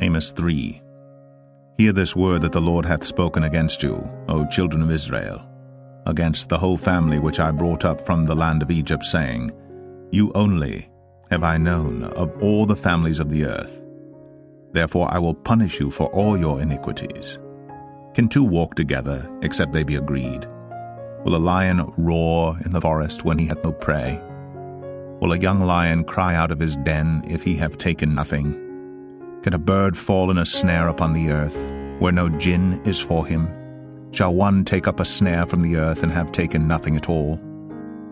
Amos 3. Hear this word that the Lord hath spoken against you, O children of Israel, against the whole family which I brought up from the land of Egypt, saying, You only have I known of all the families of the earth. Therefore I will punish you for all your iniquities. Can two walk together, except they be agreed? Will a lion roar in the forest when he hath no prey? Will a young lion cry out of his den if he have taken nothing? Can a bird fall in a snare upon the earth, where no gin is for him? Shall one take up a snare from the earth and have taken nothing at all?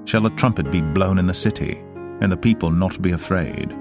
Shall a trumpet be blown in the city, and the people not be afraid?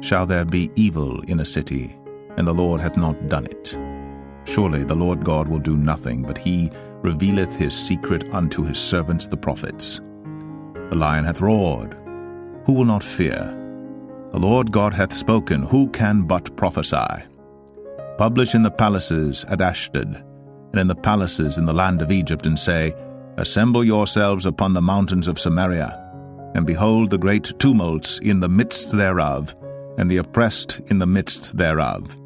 Shall there be evil in a city, and the Lord hath not done it? Surely the Lord God will do nothing, but he revealeth his secret unto his servants the prophets. The lion hath roared, who will not fear? The Lord God hath spoken, who can but prophesy? Publish in the palaces at Ashdod, and in the palaces in the land of Egypt, and say, Assemble yourselves upon the mountains of Samaria, and behold the great tumults in the midst thereof, and the oppressed in the midst thereof.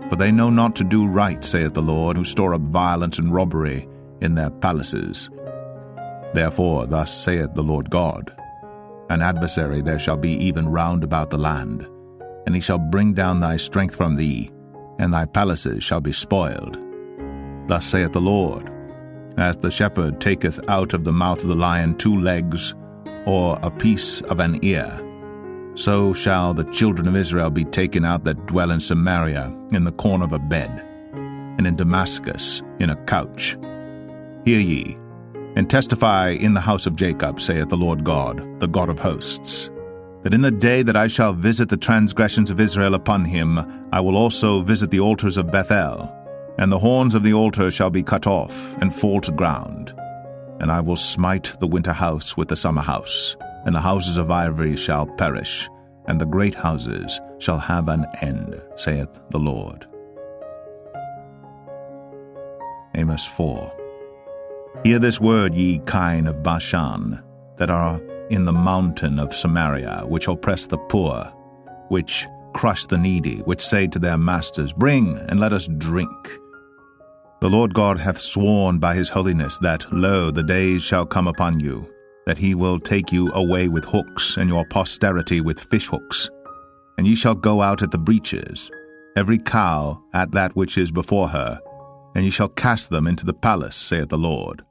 For they know not to do right, saith the Lord, who store up violence and robbery in their palaces. Therefore thus saith the Lord God, An adversary there shall be even round about the land, and he shall bring down thy strength from thee, and thy palaces shall be spoiled. Thus saith the Lord, As the shepherd taketh out of the mouth of the lion 2 legs, or a piece of an ear, so shall the children of Israel be taken out that dwell in Samaria in the corner of a bed, and in Damascus in a couch. Hear ye, and testify in the house of Jacob, saith the Lord God, the God of hosts, that in the day that I shall visit the transgressions of Israel upon him, I will also visit the altars of Bethel, and the horns of the altar shall be cut off, and fall to the ground. And I will smite the winter house with the summer house, and the houses of ivory shall perish, and the great houses shall have an end, saith the Lord. Amos 4. Hear this word, ye kine of Bashan, that are in the mountain of Samaria, which oppress the poor, which crush the needy, which say to their masters, Bring, and let us drink. The Lord God hath sworn by his holiness that, lo, the days shall come upon you, that he will take you away with hooks, and your posterity with fish hooks. And ye shall go out at the breaches, every cow at that which is before her, and ye shall cast them into the palace, saith the Lord.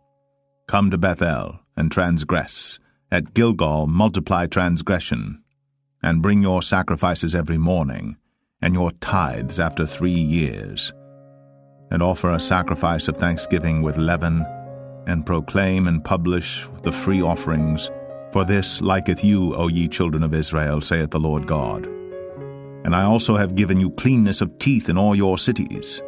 Come to Bethel, and transgress. At Gilgal multiply transgression. And bring your sacrifices every morning, and your tithes after 3 years. And offer a sacrifice of thanksgiving with leaven, and proclaim and publish the free offerings. For this liketh you, O ye children of Israel, saith the Lord God. And I also have given you cleanness of teeth in all your cities,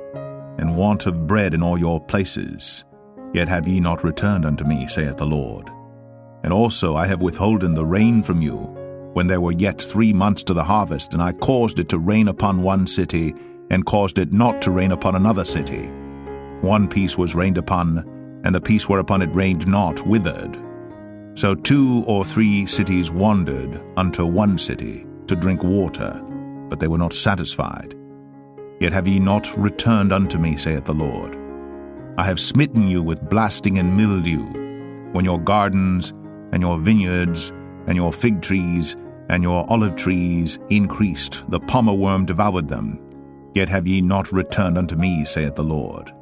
and want of bread in all your places. Yet have ye not returned unto me, saith the Lord. And also I have withholden the rain from you, when there were yet 3 months to the harvest, and I caused it to rain upon one city, and caused it not to rain upon another city. One piece was rained upon, and the piece whereupon it rained not withered. So 2 or 3 cities wandered unto one city to drink water, but they were not satisfied. Yet have ye not returned unto me, saith the Lord. I have smitten you with blasting and mildew, when your gardens, and your vineyards, and your fig trees, and your olive trees increased, the palmer worm devoured them. Yet have ye not returned unto me, saith the Lord.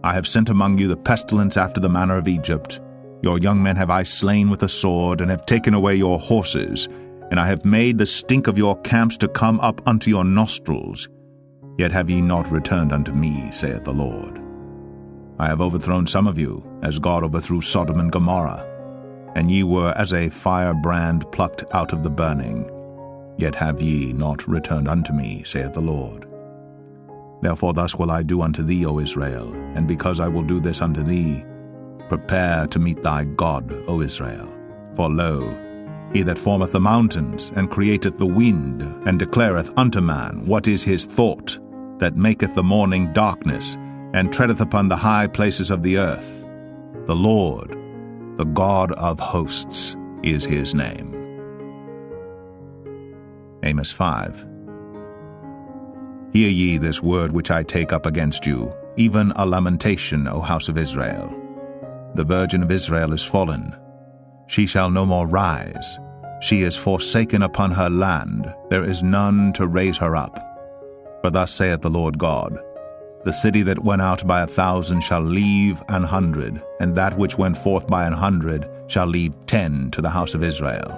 I have sent among you the pestilence after the manner of Egypt. Your young men have I slain with the sword, and have taken away your horses, and I have made the stink of your camps to come up unto your nostrils. Yet have ye not returned unto me, saith the Lord. I have overthrown some of you, as God overthrew Sodom and Gomorrah, and ye were as a firebrand plucked out of the burning. Yet have ye not returned unto me, saith the Lord. Therefore thus will I do unto thee, O Israel, and because I will do this unto thee, prepare to meet thy God, O Israel. For lo, he that formeth the mountains, and createth the wind, and declareth unto man what is his thought, that maketh the morning darkness, and treadeth upon the high places of the earth. The Lord, the God of hosts, is his name. Amos 5. Hear ye this word which I take up against you, even a lamentation, O house of Israel. The virgin of Israel is fallen. She shall no more rise. She is forsaken upon her land. There is none to raise her up. For thus saith the Lord God, the city that went out by 1,000 shall leave 100, and that which went forth by 100 shall leave 10 to the house of Israel.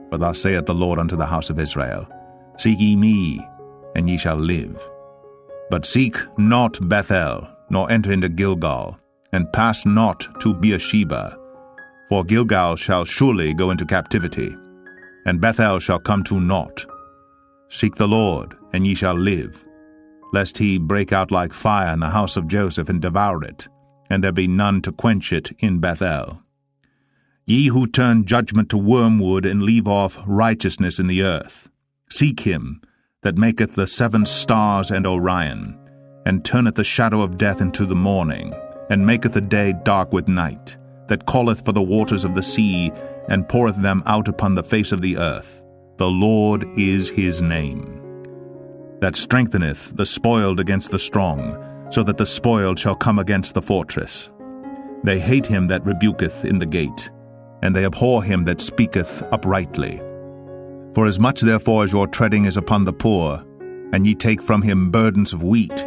For thus saith the Lord unto the house of Israel, Seek ye me, and ye shall live. But seek not Bethel, nor enter into Gilgal, and pass not to Beersheba. For Gilgal shall surely go into captivity, and Bethel shall come to naught. Seek the Lord, and ye shall live, lest he break out like fire in the house of Joseph and devour it, and there be none to quench it in Bethel. Ye who turn judgment to wormwood and leave off righteousness in the earth, seek him that maketh the 7 stars and Orion, and turneth the shadow of death into the morning, and maketh the day dark with night, that calleth for the waters of the sea, and poureth them out upon the face of the earth. The Lord is his name. That strengtheneth the spoiled against the strong, so that the spoiled shall come against the fortress. They hate him that rebuketh in the gate, and they abhor him that speaketh uprightly. Forasmuch therefore as your treading is upon the poor, and ye take from him burdens of wheat,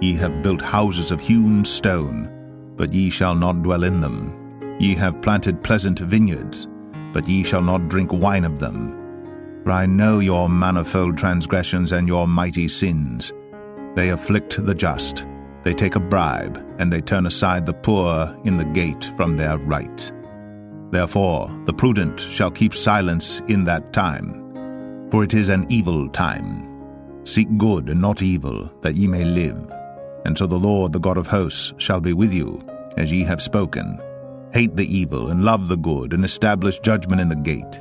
ye have built houses of hewn stone, but ye shall not dwell in them. Ye have planted pleasant vineyards, but ye shall not drink wine of them. For I know your manifold transgressions and your mighty sins. They afflict the just, they take a bribe, and they turn aside the poor in the gate from their right. Therefore the prudent shall keep silence in that time, for it is an evil time. Seek good and not evil, that ye may live. And so the Lord, the God of hosts, shall be with you, as ye have spoken. Hate the evil, and love the good, and establish judgment in the gate.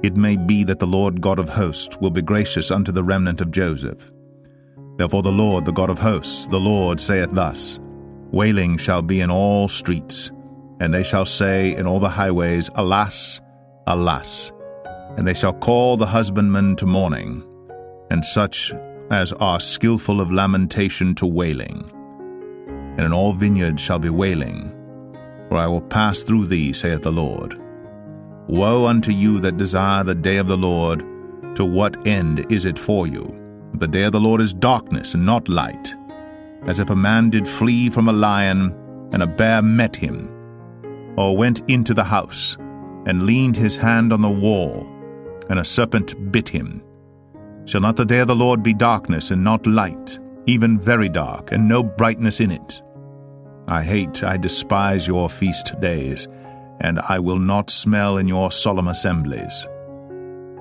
It may be that the Lord God of hosts will be gracious unto the remnant of Joseph. Therefore the Lord, the God of hosts, the Lord saith thus, Wailing shall be in all streets, and they shall say in all the highways, Alas, alas! And they shall call the husbandman to mourning, and such as are skillful of lamentation to wailing. And in all vineyards shall be wailing, for I will pass through thee, saith the Lord. Woe unto you that desire the day of the Lord! To what end is it for you? The day of the Lord is darkness and not light, as if a man did flee from a lion, and a bear met him, or went into the house, and leaned his hand on the wall, and a serpent bit him. Shall not the day of the Lord be darkness and not light, even very dark, and no brightness in it? I despise your feast days, and I will not smell in your solemn assemblies.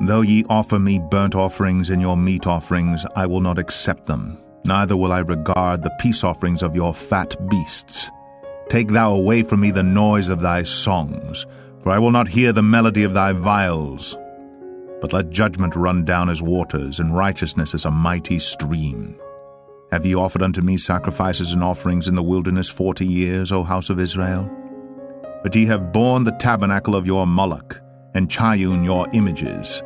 Though ye offer me burnt offerings and your meat offerings, I will not accept them, neither will I regard the peace offerings of your fat beasts. Take thou away from me the noise of thy songs, for I will not hear the melody of thy viols. But let judgment run down as waters, and righteousness as a mighty stream. Have ye offered unto me sacrifices and offerings in the wilderness 40 years, O house of Israel? But ye have borne the tabernacle of your Moloch, and Chiun your images,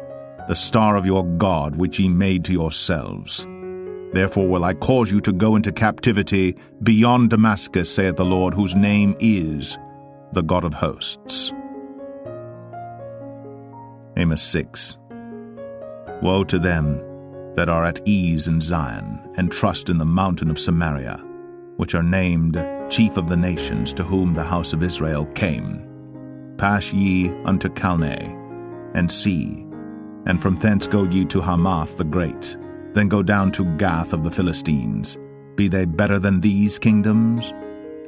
the star of your God which ye made to yourselves. Therefore will I cause you to go into captivity beyond Damascus, saith the Lord, whose name is the God of hosts. Amos 6. Woe to them that are at ease in Zion, and trust in the mountain of Samaria, which are named chief of the nations, to whom the house of Israel came. Pass ye unto Calneh, and see, and from thence go ye to Hamath the great. Then go down to Gath of the Philistines. Be they better than these kingdoms?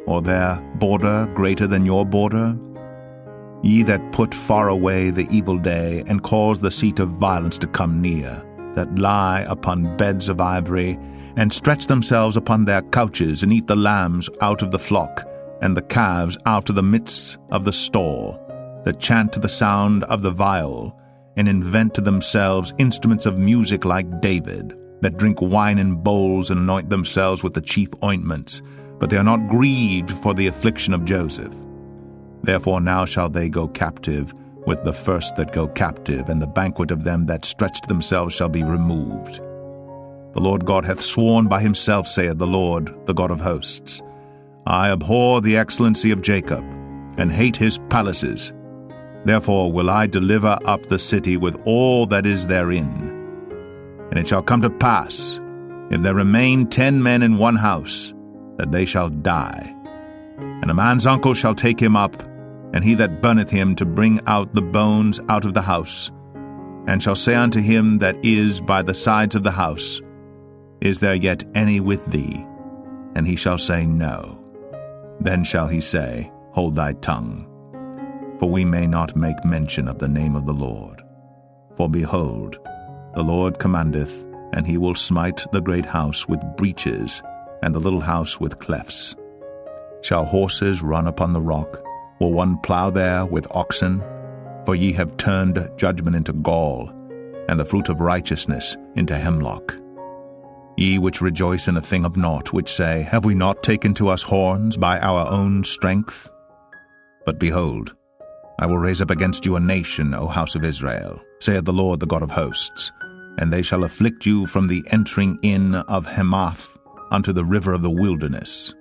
Or their border greater than your border? Ye that put far away the evil day, and cause the seat of violence to come near, that lie upon beds of ivory, and stretch themselves upon their couches, and eat the lambs out of the flock, and the calves out of the midst of the stall, that chant to the sound of the viol, and invent to themselves instruments of music like David, that drink wine in bowls, and anoint themselves with the chief ointments, but they are not grieved for the affliction of Joseph. Therefore now shall they go captive with the first that go captive, and the banquet of them that stretched themselves shall be removed. The Lord God hath sworn by himself, saith the Lord, the God of hosts. I abhor the excellency of Jacob, and hate his palaces. Therefore will I deliver up the city with all that is therein. And it shall come to pass, if there remain 10 men in one house, that they shall die. And a man's uncle shall take him up, and he that burneth him to bring out the bones out of the house, and shall say unto him that is by the sides of the house, Is there yet any with thee? And he shall say, No. Then shall he say, Hold thy tongue, for we may not make mention of the name of the Lord. For behold, the Lord commandeth, and he will smite the great house with breaches, and the little house with clefts. Shall horses run upon the rock? Will one plow there with oxen? For ye have turned judgment into gall, and the fruit of righteousness into hemlock. Ye which rejoice in a thing of naught, which say, Have we not taken to us horns by our own strength? But behold, I will raise up against you a nation, O house of Israel, saith the Lord, the God of hosts, and they shall afflict you from the entering in of Hamath unto the river of the wilderness.